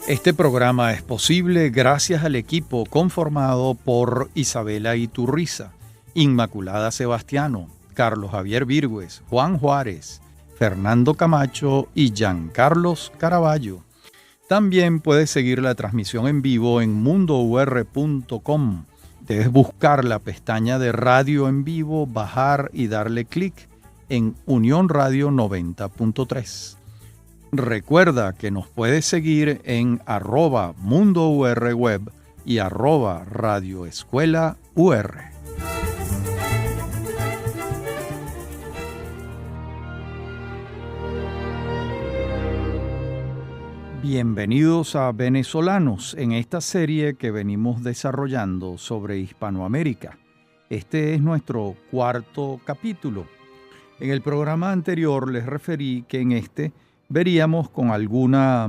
Este programa es posible gracias al equipo conformado por Isabela Iturriza, Inmaculada Sebastiano, Carlos Javier Virgües, Juan Juárez, Fernando Camacho y Giancarlos Caraballo. También puedes seguir la transmisión en vivo en mundour.com. Debes buscar la pestaña de Radio en Vivo, bajar y darle clic en Unión Radio 90.3. Recuerda que nos puedes seguir en @mundourweb y @radioescuelaur. Bienvenidos a Venezolanos en esta serie que venimos desarrollando sobre Hispanoamérica. Este es nuestro cuarto capítulo. En el programa anterior les referí que en este veríamos con alguna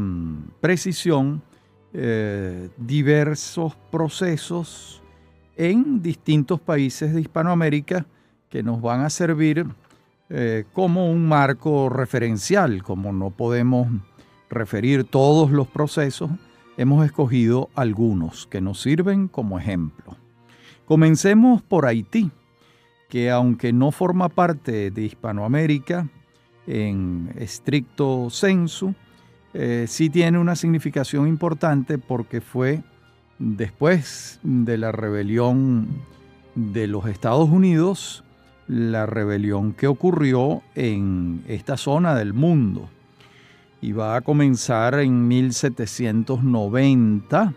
precisión diversos procesos en distintos países de Hispanoamérica que nos van a servir como un marco referencial. Como no podemos referir todos los procesos, hemos escogido algunos que nos sirven como ejemplo. Comencemos por Haití, que aunque no forma parte de Hispanoamérica en estricto sensu, sí tiene una significación importante porque fue después de la rebelión de los Estados Unidos, la rebelión que ocurrió en esta zona del mundo. Y va a comenzar en 1790,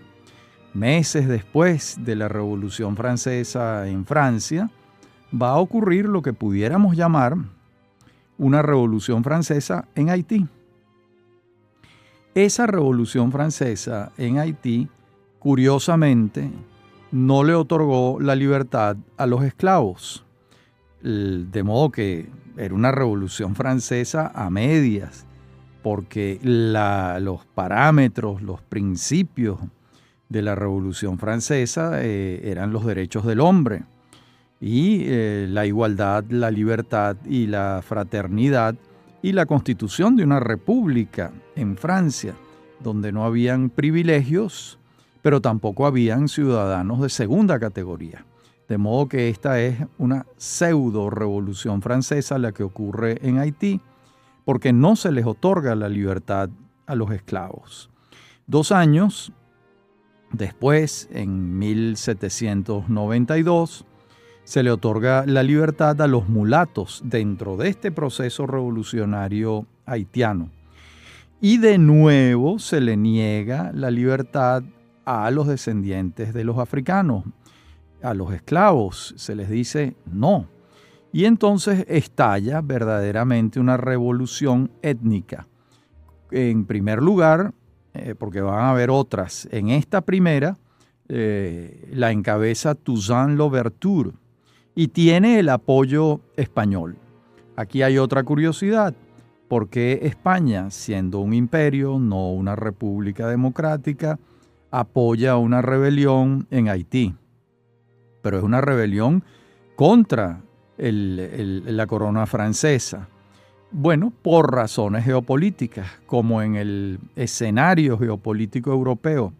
meses después de la Revolución Francesa en Francia. Va a ocurrir lo que pudiéramos llamar una Revolución Francesa en Haití. Esa Revolución Francesa en Haití, curiosamente, no le otorgó la libertad a los esclavos. De modo que era una Revolución Francesa a medias, porque los parámetros, los principios de la Revolución Francesa eran los derechos del hombre y la igualdad, la libertad y la fraternidad y la constitución de una república en Francia, donde no habían privilegios, pero tampoco habían ciudadanos de segunda categoría. De modo que esta es una pseudo revolución francesa la que ocurre en Haití, porque no se les otorga la libertad a los esclavos. 2 años después, en 1792, se le otorga la libertad a los mulatos dentro de este proceso revolucionario haitiano. Y de nuevo se le niega la libertad a los descendientes de los africanos, a los esclavos. Se les dice no. Y entonces estalla verdaderamente una revolución étnica. En primer lugar, porque van a haber otras, en esta primera la encabeza Toussaint Louverture y tiene el apoyo español. Aquí hay otra curiosidad. ¿Por qué España, siendo un imperio, no una república democrática, apoya una rebelión en Haití? Pero es una rebelión contra la corona francesa. Bueno, por razones geopolíticas, como en el escenario geopolítico europeo,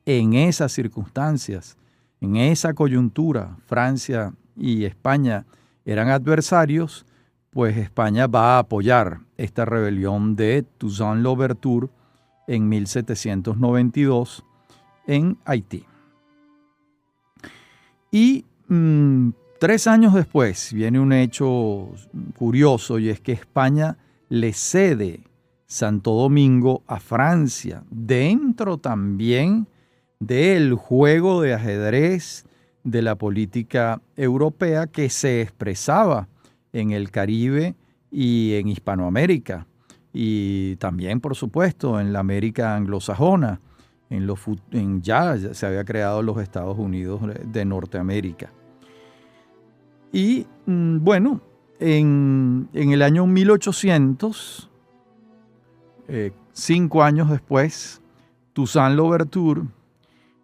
en esas circunstancias, en esa coyuntura, Francia y España eran adversarios, pues España va a apoyar esta rebelión de Toussaint Louverture en 1792 en Haití. Y 3 años después viene un hecho curioso, y es que España le cede Santo Domingo a Francia, dentro también del juego de ajedrez de la política europea que se expresaba en el Caribe y en Hispanoamérica, y también, por supuesto, en la América anglosajona. Ya se había creado los Estados Unidos de Norteamérica. Y bueno, en el año 1800, 5 años después, Toussaint Louverture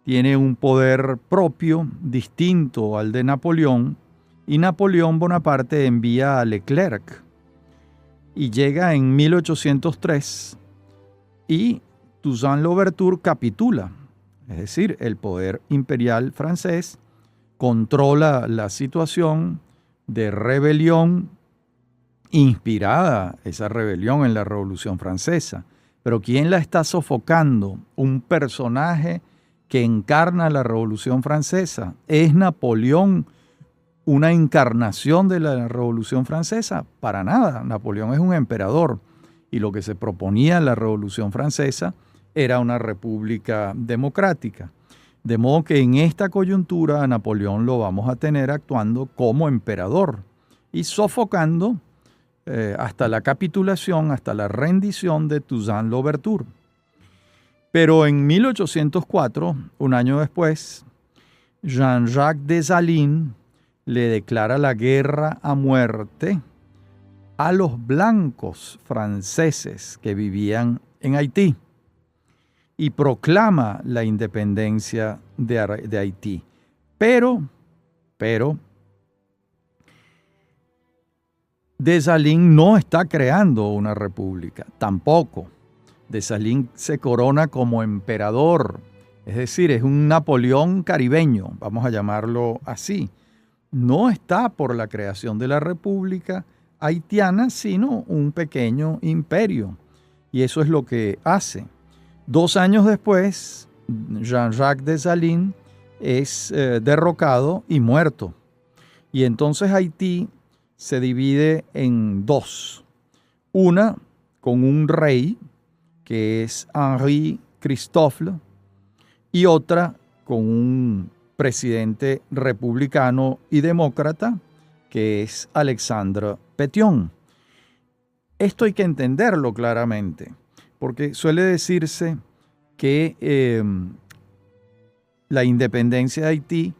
tiene un poder propio distinto al de Napoleón, y Napoleón Bonaparte envía a Leclerc y llega en 1803, y Toussaint Louverture capitula. Es decir, el poder imperial francés controla la situación de rebelión inspirada, esa rebelión en la Revolución Francesa. Pero ¿quién la está sofocando? Un personaje que encarna la Revolución Francesa. ¿Es Napoleón una encarnación de la Revolución Francesa? Para nada. Napoleón es un emperador y lo que se proponía en la Revolución Francesa era una república democrática. De modo que en esta coyuntura a Napoleón lo vamos a tener actuando como emperador y sofocando hasta la capitulación, hasta la rendición de Toussaint Louverture. Pero en 1804, un año después, Jean-Jacques Dessalines le declara la guerra a muerte a los blancos franceses que vivían en Haití y proclama la independencia de Haití. Pero Dessalines no está creando una república, tampoco. Dessalines se corona como emperador, es decir, es un Napoleón caribeño, vamos a llamarlo así. No está por la creación de la república haitiana, sino un pequeño imperio. Y eso es lo que hace. 2 años después, Jean-Jacques Dessalines es derrocado y muerto. Y entonces Haití se divide en 2. Una con un rey, que es Henri Christophe, y otra con un presidente republicano y demócrata, que es Alexandre Pétion. Esto hay que entenderlo claramente, porque suele decirse que la independencia de Haití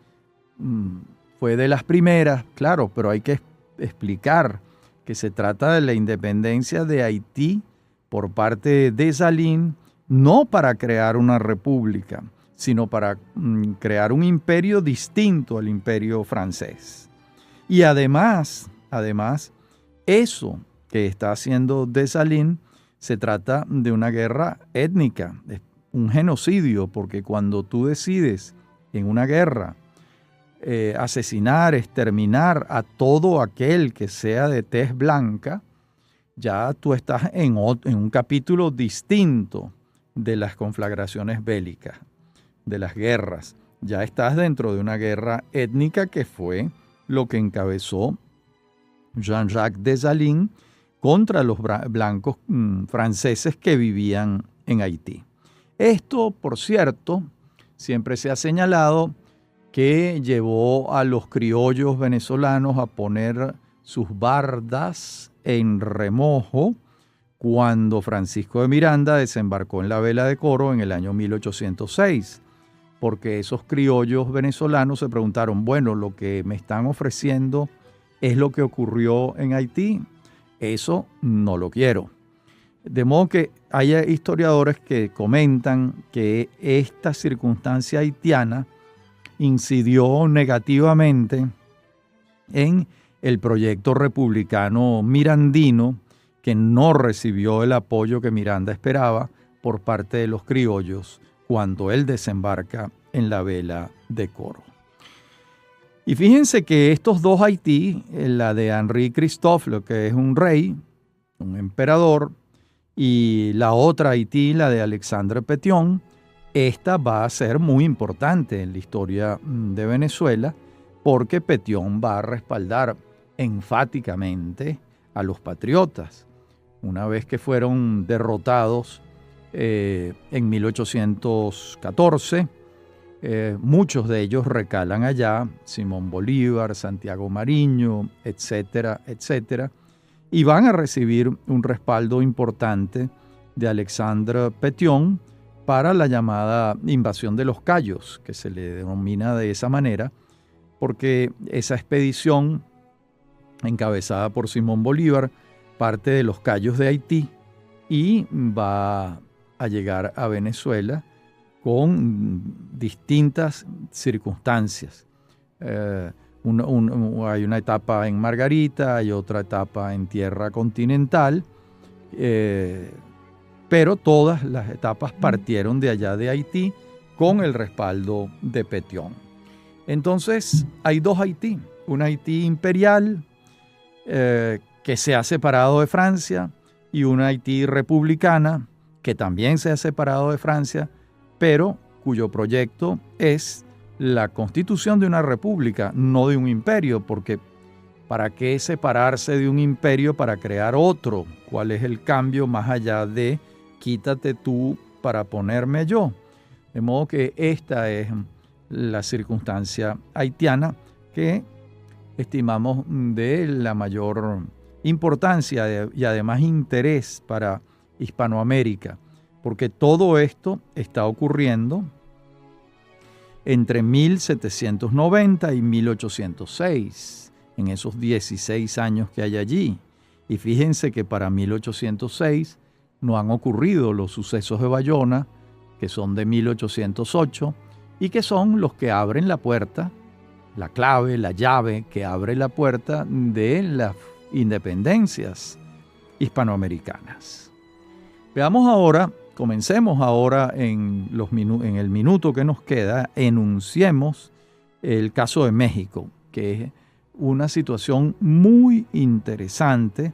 fue de las primeras, claro, pero hay que explicar que se trata de la independencia de Haití por parte de Dessalines, no para crear una república, sino para crear un imperio distinto al imperio francés. Y además, eso que está haciendo Dessalines se trata de una guerra étnica, un genocidio, porque cuando tú decides en una guerra asesinar, exterminar a todo aquel que sea de tez blanca, ya tú estás en un capítulo distinto de las conflagraciones bélicas, de las guerras. Ya estás dentro de una guerra étnica que fue lo que encabezó Jean-Jacques Dessalines contra los blancos franceses que vivían en Haití. Esto, por cierto, siempre se ha señalado que llevó a los criollos venezolanos a poner sus bardas en remojo cuando Francisco de Miranda desembarcó en la vela de Coro en el año 1806, porque esos criollos venezolanos se preguntaron, bueno, lo que me están ofreciendo es lo que ocurrió en Haití, eso no lo quiero. De modo que hay historiadores que comentan que esta circunstancia haitiana incidió negativamente en el proyecto republicano mirandino, que no recibió el apoyo que Miranda esperaba por parte de los criollos cuando él desembarca en la vela de Coro. Y fíjense que estos dos Haití, la de Henri Christophe, que es un rey, un emperador, y la otra Haití, la de Alexandre Pétion, esta va a ser muy importante en la historia de Venezuela porque Pétion va a respaldar enfáticamente a los patriotas. Una vez que fueron derrotados en 1814, muchos de ellos recalan allá, Simón Bolívar, Santiago Mariño, etcétera, etcétera, y van a recibir un respaldo importante de Alexandre Pétion para la llamada invasión de los Cayos, que se le denomina de esa manera, porque esa expedición encabezada por Simón Bolívar parte de los Cayos de Haití y va a llegar a Venezuela con distintas circunstancias. Hay una etapa en Margarita, hay otra etapa en tierra continental, pero todas las etapas partieron de allá de Haití con el respaldo de Pétion. Entonces hay dos Haití, un Haití imperial que se ha separado de Francia y una Haití republicana que también se ha separado de Francia, pero cuyo proyecto es la constitución de una república, no de un imperio, porque ¿para qué separarse de un imperio para crear otro? ¿Cuál es el cambio más allá de quítate tú para ponerme yo? De modo que esta es la circunstancia haitiana que estimamos de la mayor importancia y además interés para Hispanoamérica, porque todo esto está ocurriendo entre 1790 y 1806, en esos 16 años que hay allí. Y fíjense que para 1806 no han ocurrido los sucesos de Bayona, que son de 1808, y que son los que abren la puerta, la clave, la llave que abre la puerta de las independencias hispanoamericanas. Veamos ahora, comencemos ahora en el minuto que nos queda, enunciemos el caso de México, que es una situación muy interesante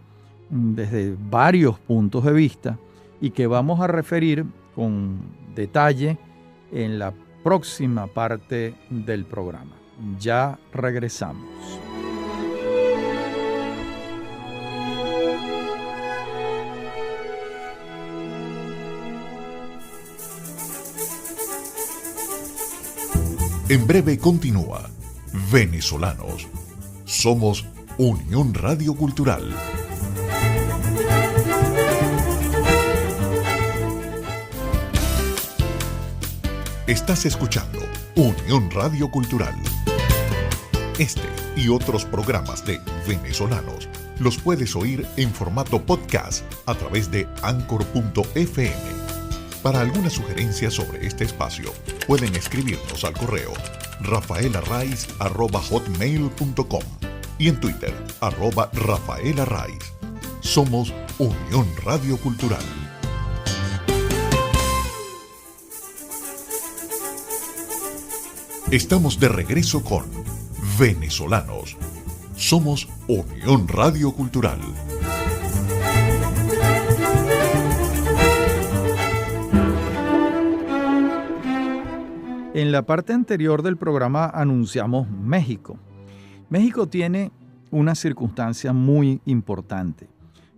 desde varios puntos de vista y que vamos a referir con detalle en la próxima parte del programa. Ya regresamos. En breve continúa Venezolanos. Somos Unión Radio Cultural. Estás escuchando Unión Radio Cultural. Este y otros programas de Venezolanos los puedes oír en formato podcast a través de Anchor.fm. Para alguna sugerencia sobre este espacio, pueden escribirnos al correo rafaelarraiz@hotmail.com y en Twitter @rafaelarraiz. Somos Unión Radio Cultural. Estamos de regreso con Venezolanos. Somos Unión Radio Cultural. En la parte anterior del programa anunciamos México. México tiene una circunstancia muy importante.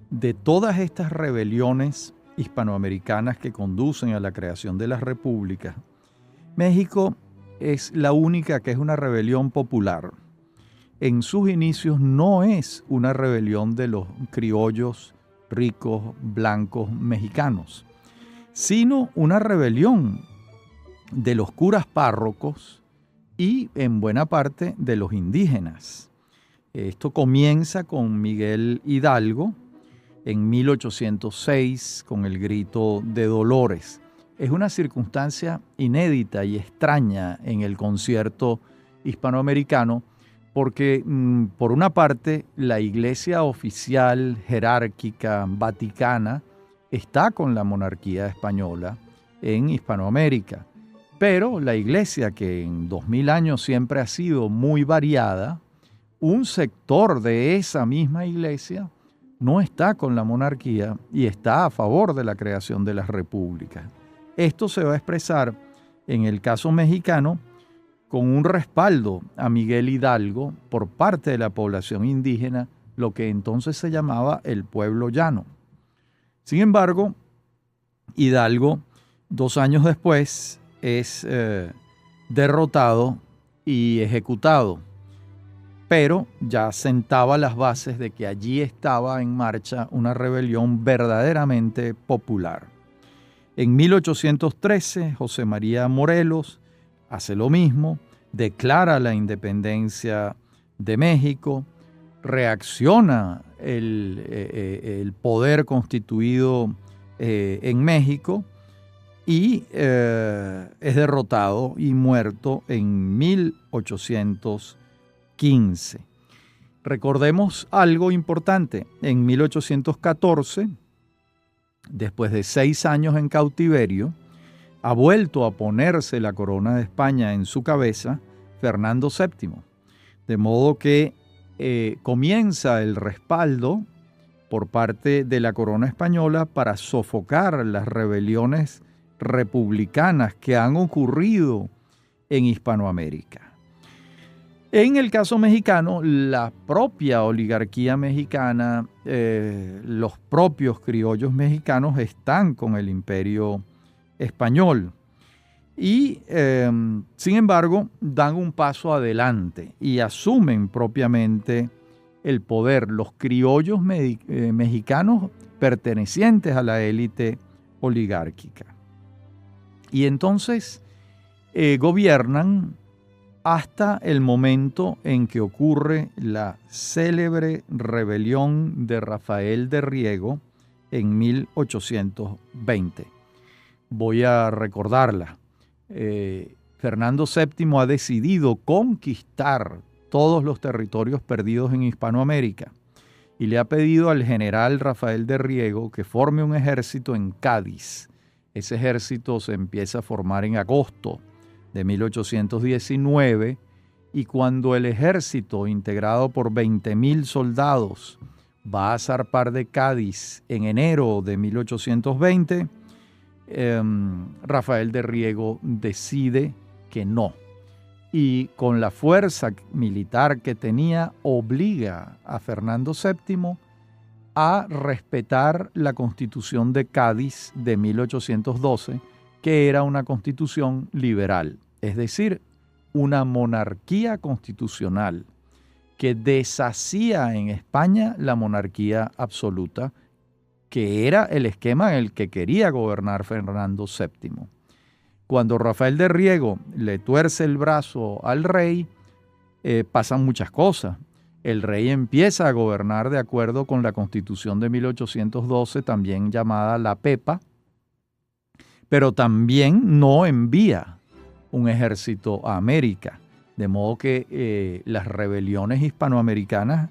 De todas estas rebeliones hispanoamericanas que conducen a la creación de las repúblicas, México es la única que es una rebelión popular. En sus inicios no es una rebelión de los criollos ricos, blancos, mexicanos, sino una rebelión de los curas párrocos y en buena parte de los indígenas. Esto comienza con Miguel Hidalgo en 1806 con el Grito de Dolores. Es una circunstancia inédita y extraña en el concierto hispanoamericano porque, por una parte, la iglesia oficial, jerárquica, vaticana, está con la monarquía española en Hispanoamérica. Pero la iglesia, que en 2000 años siempre ha sido muy variada, un sector de esa misma iglesia no está con la monarquía y está a favor de la creación de las repúblicas. Esto se va a expresar en el caso mexicano con un respaldo a Miguel Hidalgo por parte de la población indígena, lo que entonces se llamaba el pueblo llano. Sin embargo, Hidalgo, 2 años después, es derrotado y ejecutado, pero ya sentaba las bases de que allí estaba en marcha una rebelión verdaderamente popular. En 1813, José María Morelos hace lo mismo, declara la independencia de México, reacciona el poder constituido en México y es derrotado y muerto en 1815. Recordemos algo importante. En 1814, después de 6 años en cautiverio, ha vuelto a ponerse la corona de España en su cabeza Fernando VII. De modo que comienza el respaldo por parte de la corona española para sofocar las rebeliones republicanas que han ocurrido en Hispanoamérica. En el caso mexicano, la propia oligarquía mexicana, los propios criollos mexicanos están con el imperio español y, sin embargo, dan un paso adelante y asumen propiamente el poder. Los criollos mexicanos pertenecientes a la élite oligárquica. Y entonces gobiernan hasta el momento en que ocurre la célebre rebelión de Rafael de Riego en 1820. Voy a recordarla. Fernando VII ha decidido conquistar todos los territorios perdidos en Hispanoamérica y le ha pedido al general Rafael de Riego que forme un ejército en Cádiz. Ese ejército se empieza a formar en agosto de 1819 y cuando el ejército, integrado por 20,000 soldados, va a zarpar de Cádiz en enero de 1820, Rafael de Riego decide que no. Y con la fuerza militar que tenía, obliga a Fernando VII a respetar la Constitución de Cádiz de 1812, que era una constitución liberal, es decir, una monarquía constitucional que deshacía en España la monarquía absoluta, que era el esquema en el que quería gobernar Fernando VII. Cuando Rafael de Riego le tuerce el brazo al rey, pasan muchas cosas. El rey empieza a gobernar de acuerdo con la Constitución de 1812, también llamada la Pepa, pero también no envía un ejército a América, de modo que las rebeliones hispanoamericanas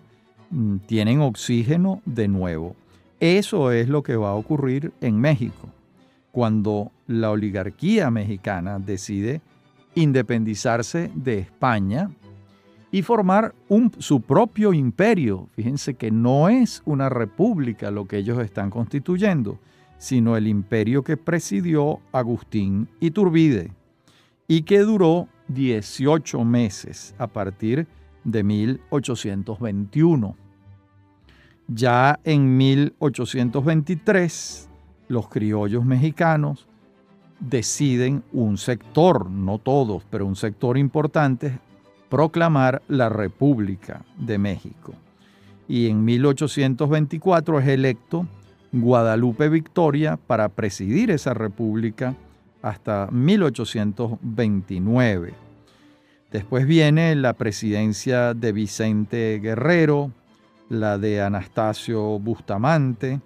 tienen oxígeno de nuevo. Eso es lo que va a ocurrir en México, cuando la oligarquía mexicana decide independizarse de España y formar su propio imperio. Fíjense que no es una república lo que ellos están constituyendo, sino el imperio que presidió Agustín Iturbide y que duró 18 meses a partir de 1821. Ya en 1823, los criollos mexicanos deciden un sector, no todos, pero un sector importante, proclamar la República de México. Y en 1824 es electo Guadalupe Victoria para presidir esa república hasta 1829. Después viene la presidencia de Vicente Guerrero, la de Anastasio Bustamante,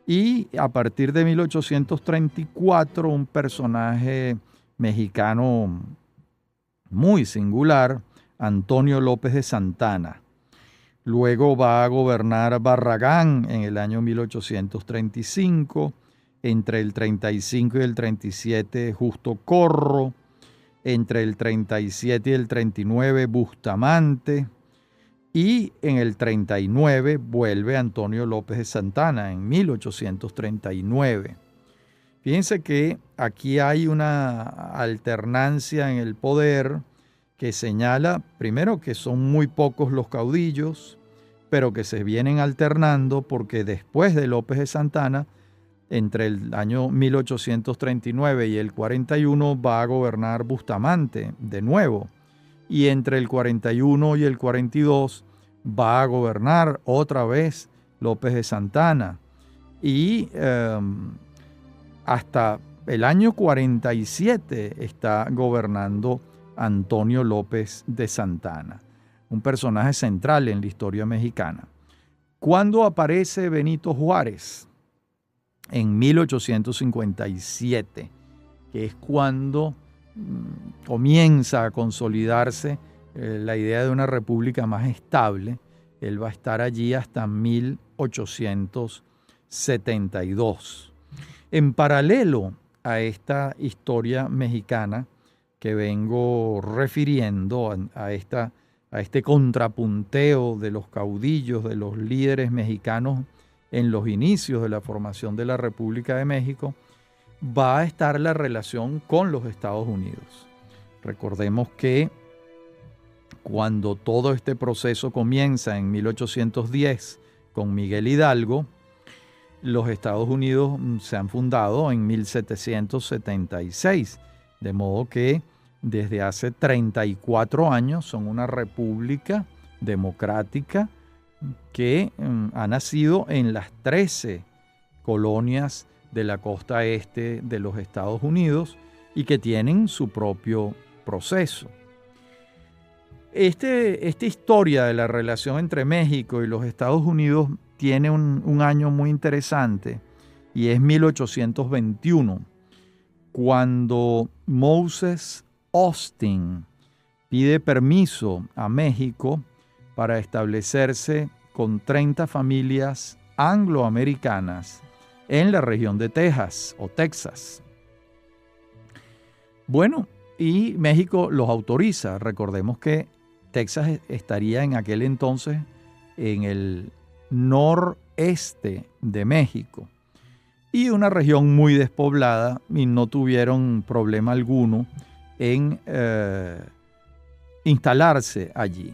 y a partir de 1834 un personaje mexicano muy singular, Antonio López de Santana. Luego va a gobernar Barragán en el año 1835, entre el 35 y el 37 Justo Corro, entre el 37 y el 39 Bustamante, y en el 39 vuelve Antonio López de Santana, en 1839. Fíjense que aquí hay una alternancia en el poder que señala, primero, que son muy pocos los caudillos, pero que se vienen alternando porque después de López de Santana, entre el año 1839 y el 41, va a gobernar Bustamante de nuevo. Y entre el 41 y el 42 va a gobernar otra vez López de Santana. Y hasta el año 47 está gobernando Antonio López de Santana, un personaje central en la historia mexicana. ¿Cuándo aparece Benito Juárez? En 1857, que es cuando comienza a consolidarse la idea de una república más estable. Él va a estar allí hasta 1872. En paralelo a esta historia mexicana que vengo refiriendo, a este contrapunteo de los caudillos, de los líderes mexicanos en los inicios de la formación de la República de México, va a estar la relación con los Estados Unidos. Recordemos que cuando todo este proceso comienza en 1810 con Miguel Hidalgo, los Estados Unidos se han fundado en 1776, de modo que desde hace 34 años son una república democrática que ha nacido en las 13 colonias de la costa este de los Estados Unidos y que tienen su propio proceso. Esta historia de la relación entre México y los Estados Unidos tiene un año muy interesante y es 1821, cuando Moses Austin pide permiso a México para establecerse con 30 familias angloamericanas en la región de Texas o Texas. Bueno, y México los autoriza. Recordemos que Texas estaría en aquel entonces en el noreste de México y una región muy despoblada, y no tuvieron problema alguno en instalarse allí.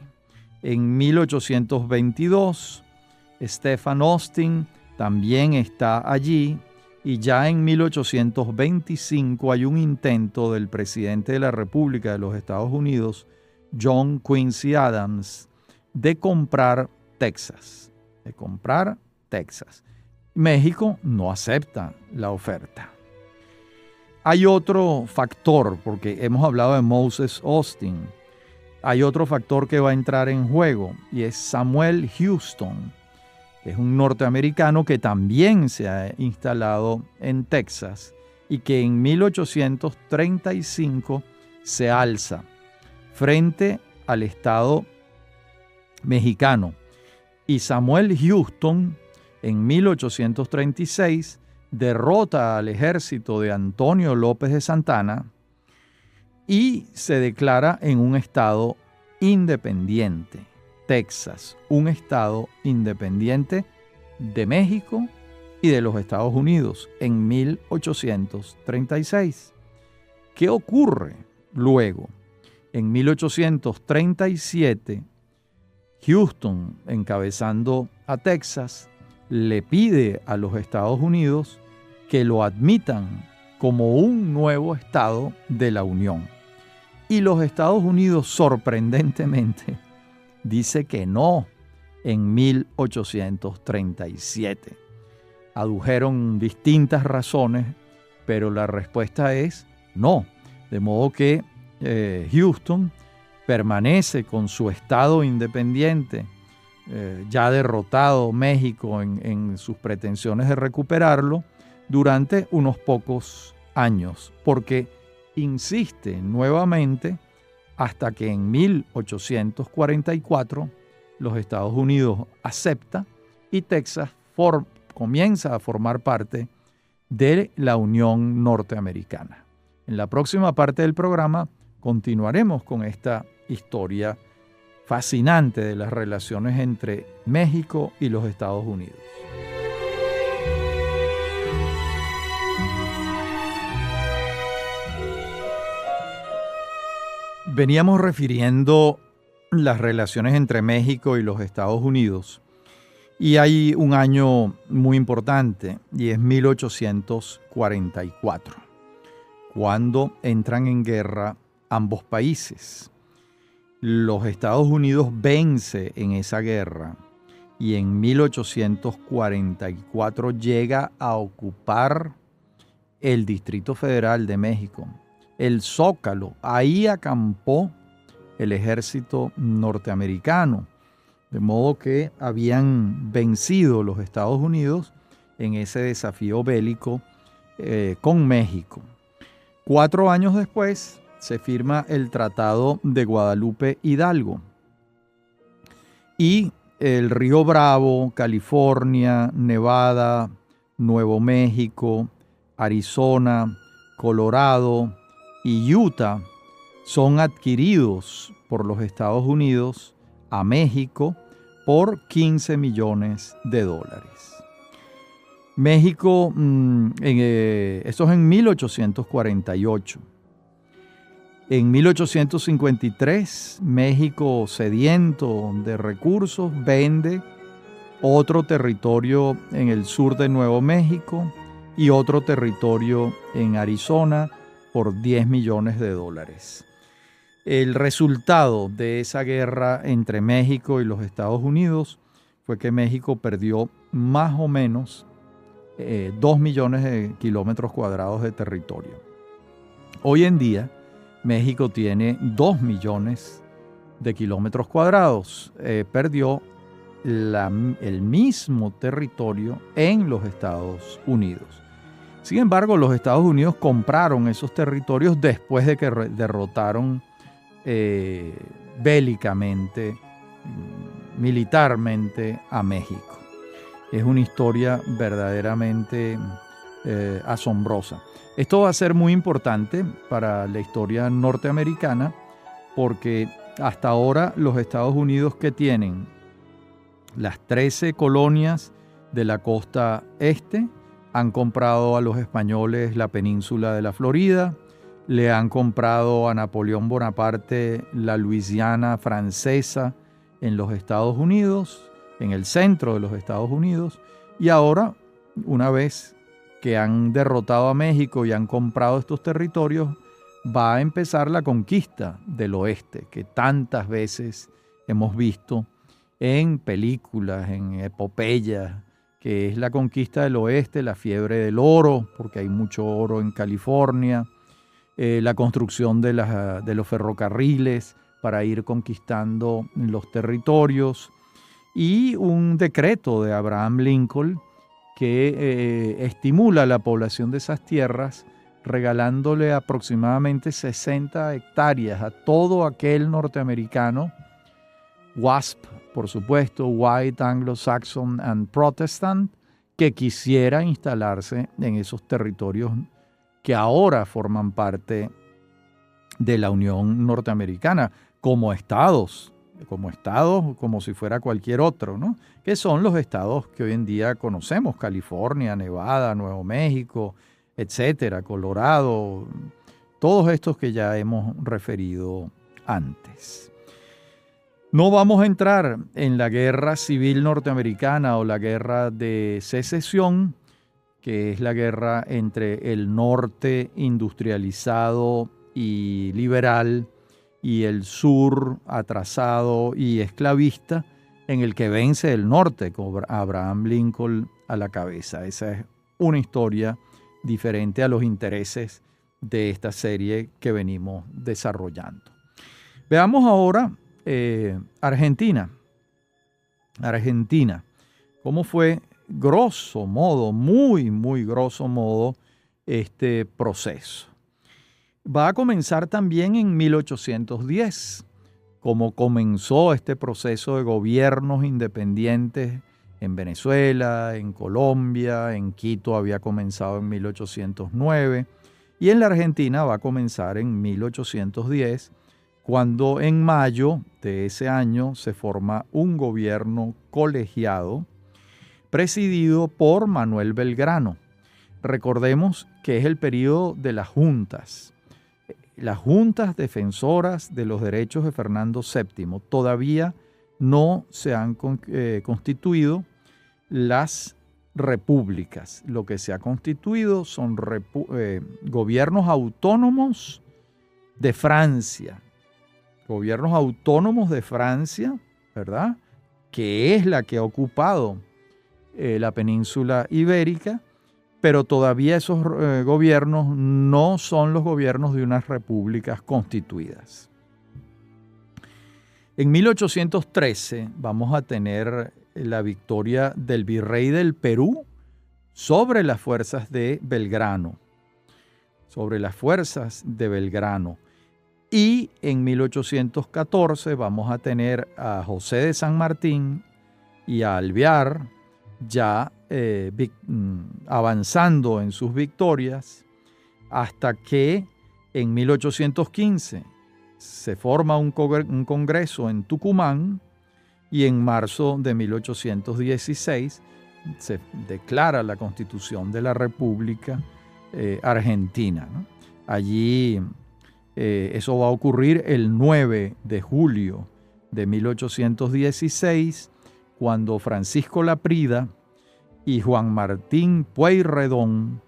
En 1822, Stephen Austin también está allí, y ya en 1825 hay un intento del presidente de la República de los Estados Unidos, John Quincy Adams, de comprar Texas. México no acepta la oferta. Hay otro factor, porque hemos hablado de Moses Austin, hay otro factor que va a entrar en juego, y es Samuel Houston, que es un norteamericano que también se ha instalado en Texas y que en 1835 se alza frente al Estado mexicano. Y Samuel Houston en 1836 derrota al ejército de Antonio López de Santana y se declara en un estado independiente, Texas, un estado independiente de México y de los Estados Unidos en 1836. ¿Qué ocurre luego? En 1837, Houston, encabezando a Texas, le pide a los Estados Unidos que lo admitan como un nuevo estado de la Unión. Y los Estados Unidos, sorprendentemente, dice que no en 1837. Adujeron distintas razones, pero la respuesta es no. De modo que Houston permanece con su estado independiente, ya derrotado México en sus pretensiones de recuperarlo, durante unos pocos años, porque insiste nuevamente hasta que en 1844 los Estados Unidos acepta y Texas comienza a formar parte de la Unión Norteamericana. En la próxima parte del programa continuaremos con esta historia fascinante de las relaciones entre México y los Estados Unidos. Veníamos refiriendo las relaciones entre México y los Estados Unidos, y hay un año muy importante, y es 1844, cuando entran en guerra ambos países. Los Estados Unidos vence en esa guerra y en 1844 llega a ocupar el Distrito Federal de México, el Zócalo. Ahí acampó el ejército norteamericano, de modo que habían vencido los Estados Unidos en ese desafío bélico con México. 4 años después se firma el Tratado de Guadalupe Hidalgo y el Río Bravo, California, Nevada, Nuevo México, Arizona, Colorado y Utah son adquiridos por los Estados Unidos a México por $15 millones. México, esto es en 1848. En 1853, México, sediento de recursos, vende otro territorio en el sur de Nuevo México y otro territorio en Arizona por $10 millones. El resultado de esa guerra entre México y los Estados Unidos fue que México perdió más o menos 2 millones de kilómetros cuadrados de territorio. Hoy en día, México tiene 2 millones de kilómetros cuadrados. Perdió el mismo territorio en los Estados Unidos. Sin embargo, los Estados Unidos compraron esos territorios después de que derrotaron bélicamente, militarmente a México. Es una historia verdaderamente asombrosa. Esto va a ser muy importante para la historia norteamericana porque hasta ahora los Estados Unidos, que tienen las 13 colonias de la costa este, han comprado a los españoles la península de la Florida, le han comprado a Napoleón Bonaparte la Luisiana francesa en los Estados Unidos, en el centro de los Estados Unidos, y ahora, una vez que han derrotado a México y han comprado estos territorios, va a empezar la conquista del oeste, que tantas veces hemos visto en películas, en epopeyas, que es la conquista del oeste, la fiebre del oro, porque hay mucho oro en California, la construcción de los ferrocarriles para ir conquistando los territorios, y un decreto de Abraham Lincoln que estimula la población de esas tierras, regalándole aproximadamente 60 hectáreas a todo aquel norteamericano, WASP, por supuesto, White, Anglo-Saxon and Protestant, que quisiera instalarse en esos territorios que ahora forman parte de la Unión Norteamericana, como estados, como si fuera cualquier otro, ¿no? Que son los estados que hoy en día conocemos: California, Nevada, Nuevo México, etcétera, Colorado, todos estos que ya hemos referido antes. No vamos a entrar en la guerra civil norteamericana o la guerra de secesión, que es la guerra entre el norte industrializado y liberal y el sur atrasado y esclavista, en el que vence el norte con Abraham Lincoln a la cabeza. Esa es una historia diferente a los intereses de esta serie que venimos desarrollando. Veamos ahora Argentina. Argentina, ¿cómo fue grosso modo, muy grosso modo, este proceso? Va a comenzar también en 1810, como comenzó este proceso de gobiernos independientes en Venezuela, en Colombia, en Quito había comenzado en 1809, y en la Argentina va a comenzar en 1810, cuando en mayo de ese año se forma un gobierno colegiado presidido por Manuel Belgrano. Recordemos que es el periodo de las juntas defensoras de los derechos de Fernando VII. Todavía no se han constituido las repúblicas. Lo que se ha constituido son gobiernos autónomos de Francia. Gobiernos autónomos de Francia, ¿verdad? Que es la que ha ocupado la península ibérica, pero todavía esos gobiernos no son los gobiernos de unas repúblicas constituidas. En 1813 vamos a tener la victoria del virrey del Perú sobre las fuerzas de Belgrano. Y en 1814 vamos a tener a José de San Martín y a Alvear ya avanzando en sus victorias hasta que en 1815 se forma un congreso en Tucumán y en marzo de 1816 se declara la Constitución de la República Argentina, ¿no? Allí eso va a ocurrir el 9 de julio de 1816, cuando Francisco Laprida y Juan Martín Pueyrredón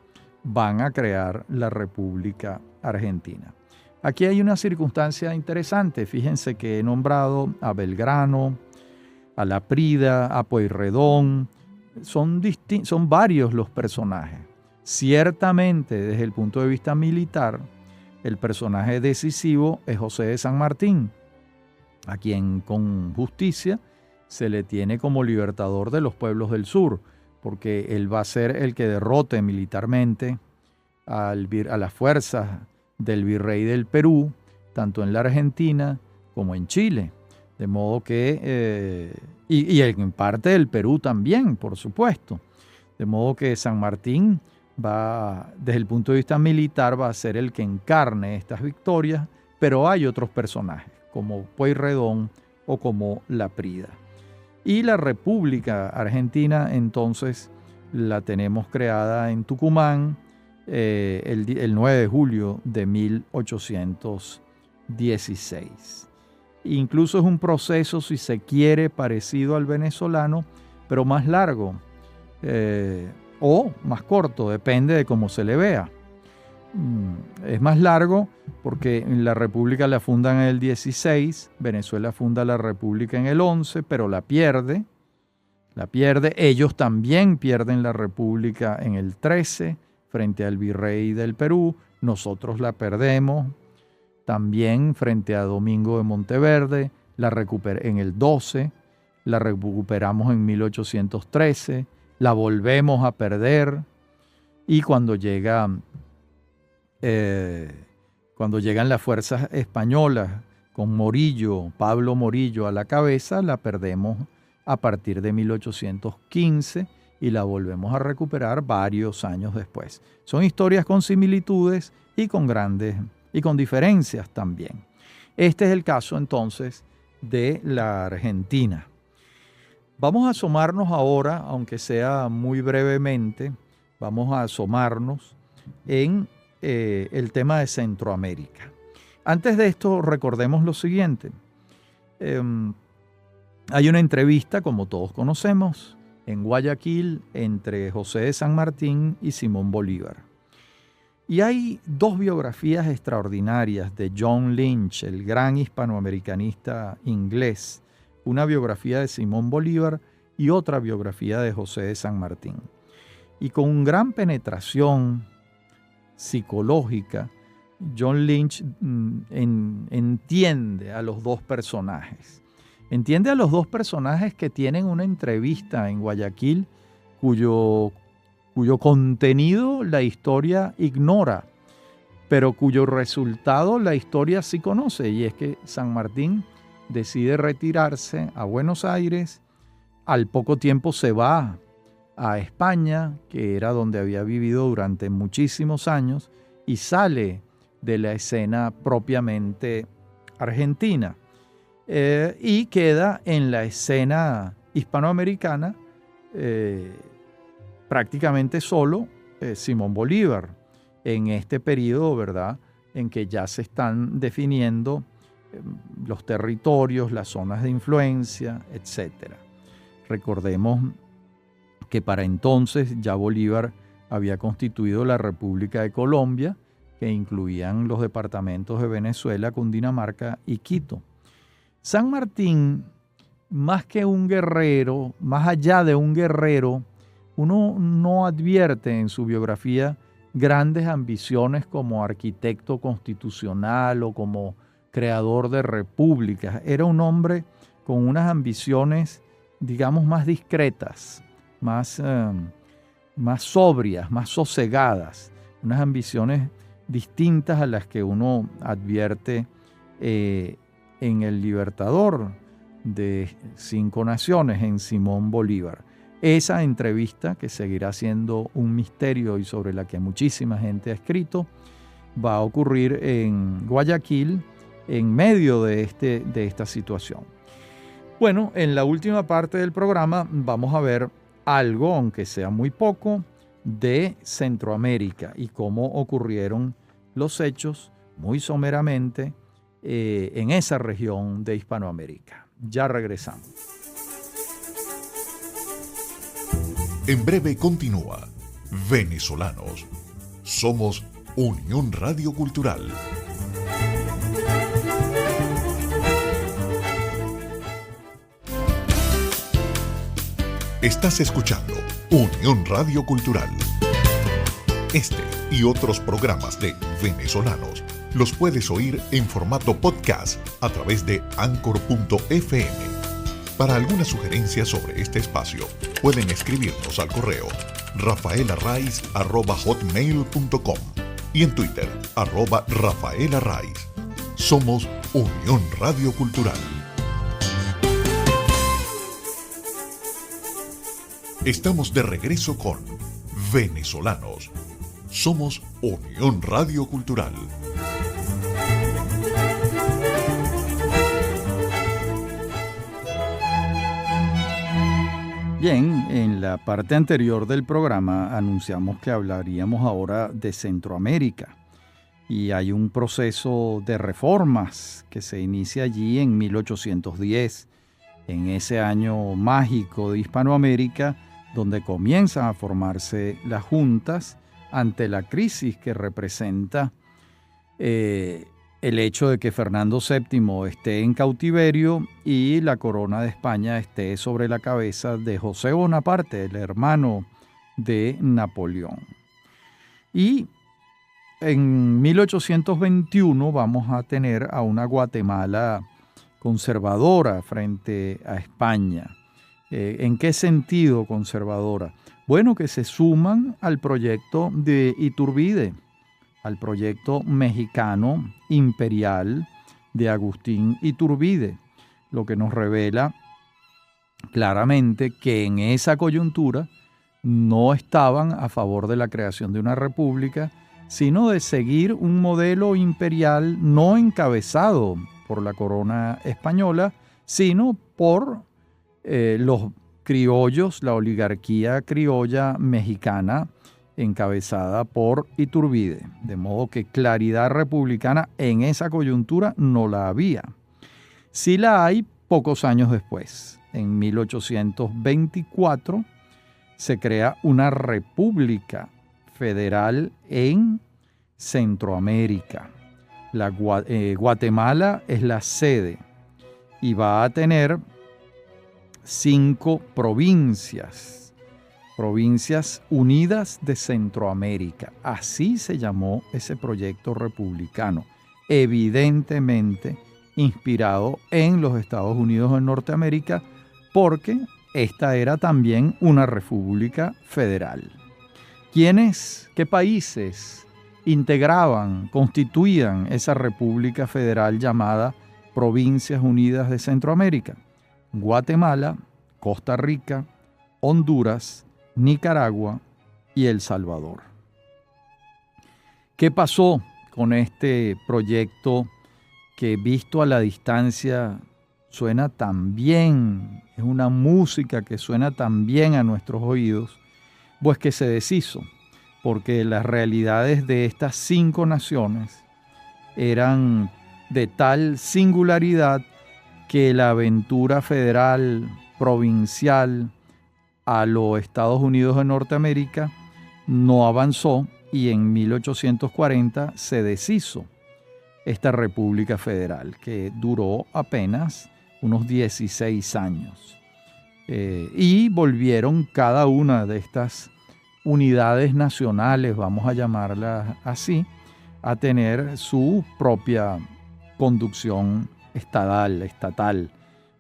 van a crear la República Argentina. Aquí hay una circunstancia interesante. Fíjense que he nombrado a Belgrano, a Laprida, a Pueyrredón. Son varios los personajes. Ciertamente, desde el punto de vista militar, el personaje decisivo es José de San Martín, a quien con justicia se le tiene como libertador de los pueblos del sur, porque él va a ser el que derrote militarmente a las fuerzas del virrey del Perú, tanto en la Argentina como en Chile. De modo que, y en parte del Perú también, por supuesto. De modo que San Martín va, desde el punto de vista militar, va a ser el que encarne estas victorias, pero hay otros personajes, como Pueyrredón o como Laprida. Y la República Argentina, entonces, la tenemos creada en Tucumán el 9 de julio de 1816. Incluso es un proceso, si se quiere, parecido al venezolano, pero más largo o más corto, depende de cómo se le vea. Es más largo porque la República la fundan en el 16, Venezuela funda la República en el 11, pero la pierde. Ellos también pierden la República en el 13 frente al virrey del Perú. Nosotros la perdemos también frente a Domingo de Monteverde, en el 12, la recuperamos en 1813, la volvemos a perder, y cuando llegan las fuerzas españolas con Pablo Morillo a la cabeza, la perdemos a partir de 1815 y la volvemos a recuperar varios años después. Son historias con similitudes y con diferencias también. Este es el caso entonces de la Argentina. Vamos a asomarnos ahora, aunque sea muy brevemente, vamos a asomarnos en el tema de Centroamérica. Antes de esto, recordemos lo siguiente. Hay una entrevista, como todos conocemos, en Guayaquil entre José de San Martín y Simón Bolívar. Y hay dos biografías extraordinarias de John Lynch, el gran hispanoamericanista inglés, una biografía de Simón Bolívar y otra biografía de José de San Martín. Y con gran penetración psicológica, John Lynch entiende a los dos personajes. Entiende a los dos personajes que tienen una entrevista en Guayaquil cuyo contenido la historia ignora, pero cuyo resultado la historia sí conoce, y es que San Martín decide retirarse a Buenos Aires. Al poco tiempo se va a España, que era donde había vivido durante muchísimos años, y sale de la escena propiamente argentina, y queda en la escena hispanoamericana prácticamente solo Simón Bolívar en este periodo, ¿verdad?, en que ya se están definiendo los territorios, las zonas de influencia, etc. Recordemos que para entonces ya Bolívar había constituido la República de Colombia, que incluían los departamentos de Venezuela, Cundinamarca y Quito. San Martín, más que un guerrero, más allá de un guerrero, uno no advierte en su biografía grandes ambiciones como arquitecto constitucional o como creador de repúblicas. Era un hombre con unas ambiciones, digamos, más discretas, más sobrias, más sosegadas, unas ambiciones distintas a las que uno advierte en el libertador de 5 naciones, en Simón Bolívar. Esa entrevista, que seguirá siendo un misterio y sobre la que muchísima gente ha escrito, va a ocurrir en Guayaquil en medio de esta situación. Bueno, en la última parte del programa vamos a ver algo, aunque sea muy poco, de Centroamérica y cómo ocurrieron los hechos muy someramente en esa región de Hispanoamérica. Ya regresamos. En breve continúa Venezolanos. Somos Unión Radio Cultural. Estás escuchando Unión Radio Cultural. Este y otros programas de Venezolanos los puedes oír en formato podcast a través de Anchor.fm. Para alguna sugerencia sobre este espacio, pueden escribirnos al correo rafaelarraiz@hotmail.com y en Twitter @rafaelarraiz. Somos Unión Radio Cultural. Estamos de regreso con Venezolanos. Somos Unión Radio Cultural. Bien, en la parte anterior del programa anunciamos que hablaríamos ahora de Centroamérica y hay un proceso de reformas que se inicia allí en 1810, en ese año mágico de Hispanoamérica, donde comienzan a formarse las juntas ante la crisis que representa el hecho de que Fernando VII esté en cautiverio y la corona de España esté sobre la cabeza de José Bonaparte, el hermano de Napoleón. Y en 1821 vamos a tener a una Guatemala conservadora frente a España. ¿En qué sentido conservadora? Bueno, que se suman al proyecto de Iturbide, al proyecto mexicano imperial de Agustín Iturbide, lo que nos revela claramente que en esa coyuntura no estaban a favor de la creación de una república, sino de seguir un modelo imperial no encabezado por la corona española, sino por los criollos, la oligarquía criolla mexicana, encabezada por Iturbide, de modo que claridad republicana en esa coyuntura no la había. Sí la hay pocos años después. En 1824 se crea una república federal en Centroamérica. Guatemala es la sede y va a tener 5 provincias Unidas de Centroamérica. Así se llamó ese proyecto republicano, evidentemente inspirado en los Estados Unidos de Norteamérica, porque esta era también una república federal. ¿Qué países constituían esa república federal llamada Provincias Unidas de Centroamérica? Guatemala, Costa Rica, Honduras, Nicaragua y El Salvador. ¿Qué pasó con este proyecto que, visto a la distancia, suena tan bien? Es una música que suena tan bien a nuestros oídos, pues que se deshizo, porque las realidades de estas 5 naciones eran de tal singularidad que la aventura federal, provincial, a los Estados Unidos de Norteamérica no avanzó y en 1840 se deshizo esta República Federal, que duró apenas unos 16 años. Y volvieron cada una de estas unidades nacionales, vamos a llamarlas así, a tener su propia conducción estatal.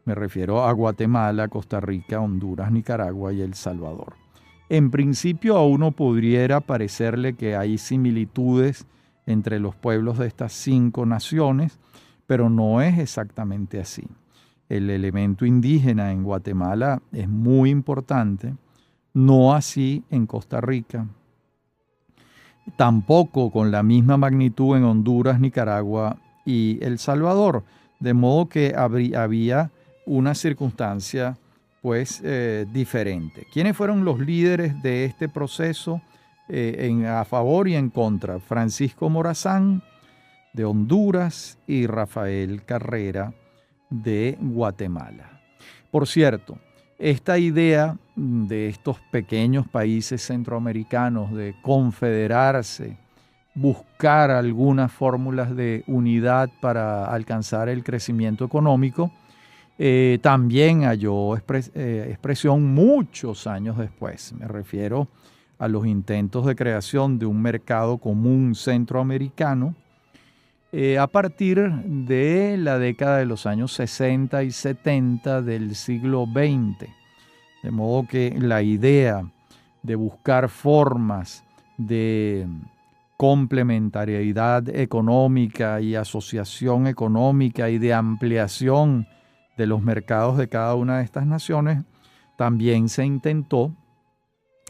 Me refiero a Guatemala, Costa Rica, Honduras, Nicaragua y El Salvador. En principio a uno pudiera parecerle que hay similitudes entre los pueblos de estas 5 naciones, pero no es exactamente así. El elemento indígena en Guatemala es muy importante No así en Costa Rica, tampoco con la misma magnitud en Honduras, Nicaragua y El Salvador, de modo que había una circunstancia pues diferente. ¿Quiénes fueron los líderes de este proceso a favor y en contra? Francisco Morazán de Honduras y Rafael Carrera de Guatemala. Por cierto, esta idea de estos pequeños países centroamericanos de confederarse, buscar algunas fórmulas de unidad para alcanzar el crecimiento económico, también halló expresión muchos años después. Me refiero a los intentos de creación de un mercado común centroamericano a partir de la década de los años 60 y 70 del siglo XX. De modo que la idea de buscar formas de complementariedad económica y asociación económica y de ampliación de los mercados de cada una de estas naciones también se intentó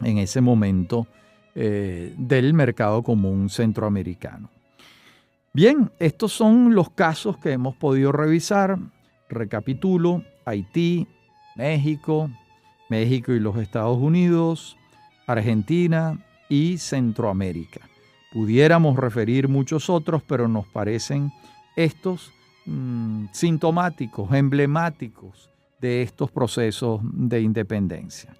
en ese momento del mercado común centroamericano. Bien, estos son los casos que hemos podido revisar. Recapitulo: Haití, México y los Estados Unidos, Argentina y Centroamérica. Pudiéramos referir muchos otros, pero nos parecen estos sintomáticos, emblemáticos de estos procesos de independencia.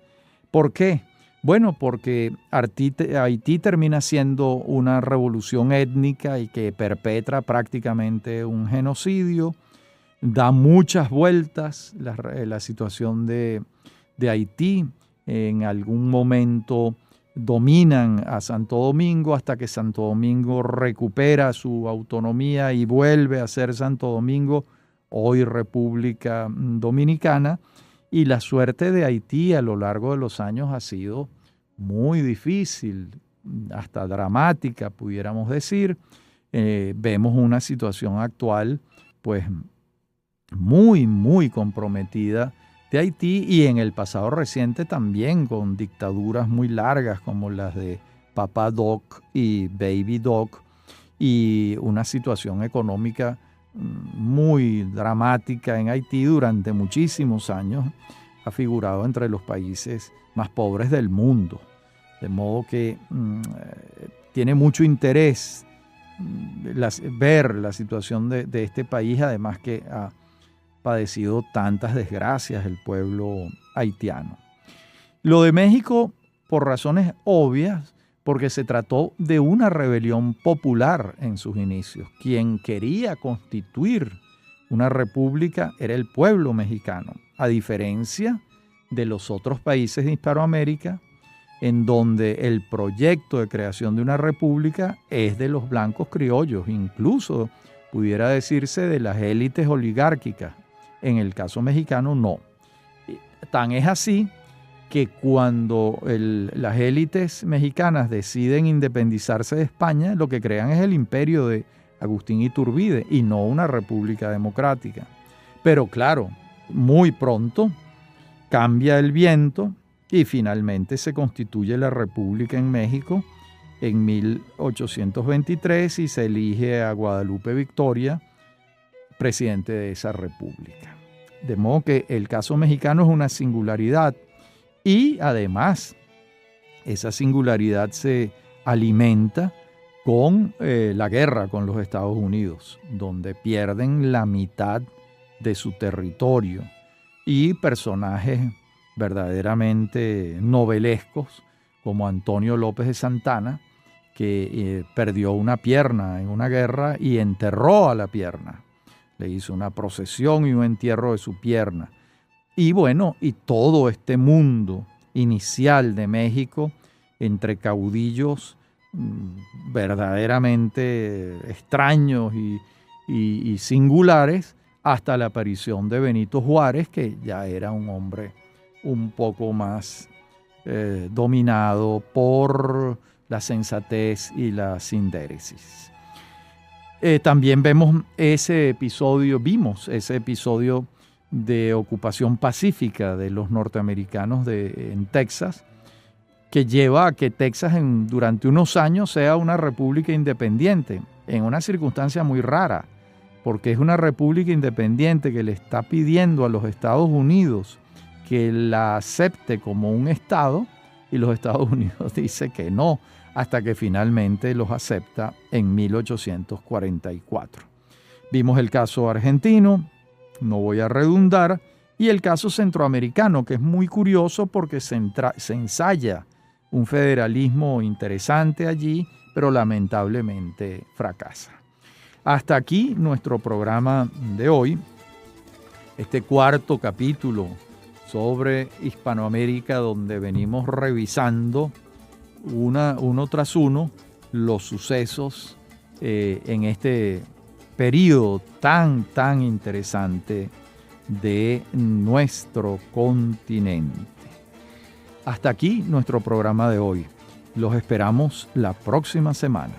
¿Por qué? Bueno, porque Haití termina siendo una revolución étnica y que perpetra prácticamente un genocidio. Da muchas vueltas la situación de Haití. En algún momento dominan a Santo Domingo hasta que Santo Domingo recupera su autonomía y vuelve a ser Santo Domingo, hoy República Dominicana. Y la suerte de Haití a lo largo de los años ha sido muy difícil, hasta dramática, pudiéramos decir. Vemos una situación actual, pues, muy, muy comprometida de Haití, y en el pasado reciente también con dictaduras muy largas como las de Papa Doc y Baby Doc, y una situación económica muy dramática en Haití durante muchísimos años. Ha figurado entre los países más pobres del mundo, de modo que tiene mucho interés ver la situación de este país, además que ha padecido tantas desgracias el pueblo haitiano. Lo de México, por razones obvias, porque se trató de una rebelión popular en sus inicios. Quien quería constituir una república era el pueblo mexicano, a diferencia de los otros países de Hispanoamérica, en donde el proyecto de creación de una república es de los blancos criollos, incluso pudiera decirse de las élites oligárquicas. En el caso mexicano no. Tan es así que cuando las élites mexicanas deciden independizarse de España, lo que crean es el imperio de Agustín Iturbide y no una república democrática. Pero claro, muy pronto cambia el viento y finalmente se constituye la república en México en 1823 y se elige a Guadalupe Victoria presidente de esa república. De modo que el caso mexicano es una singularidad. Y además, esa singularidad se alimenta con la guerra con los Estados Unidos, donde pierden la mitad de su territorio, y personajes verdaderamente novelescos como Antonio López de Santana, que perdió una pierna en una guerra y enterró a la pierna. Le hizo una procesión y un entierro de su pierna. Y bueno, y todo este mundo inicial de México, entre caudillos verdaderamente extraños y singulares, hasta la aparición de Benito Juárez, que ya era un hombre un poco más dominado por la sensatez y la sindéresis. También vimos ese episodio de ocupación pacífica de los norteamericanos en Texas, que lleva a que Texas durante unos años sea una república independiente, en una circunstancia muy rara, porque es una república independiente que le está pidiendo a los Estados Unidos que la acepte como un estado, y los Estados Unidos dice que no, hasta que finalmente los acepta en 1844. Vimos el caso argentino, no voy a redundar, y el caso centroamericano, que es muy curioso porque se ensaya un federalismo interesante allí, pero lamentablemente fracasa. Hasta aquí nuestro programa de hoy, este cuarto capítulo sobre Hispanoamérica, donde venimos revisando uno tras uno los sucesos en este periodo tan interesante de nuestro continente. Hasta aquí nuestro programa de hoy. Los esperamos la próxima semana.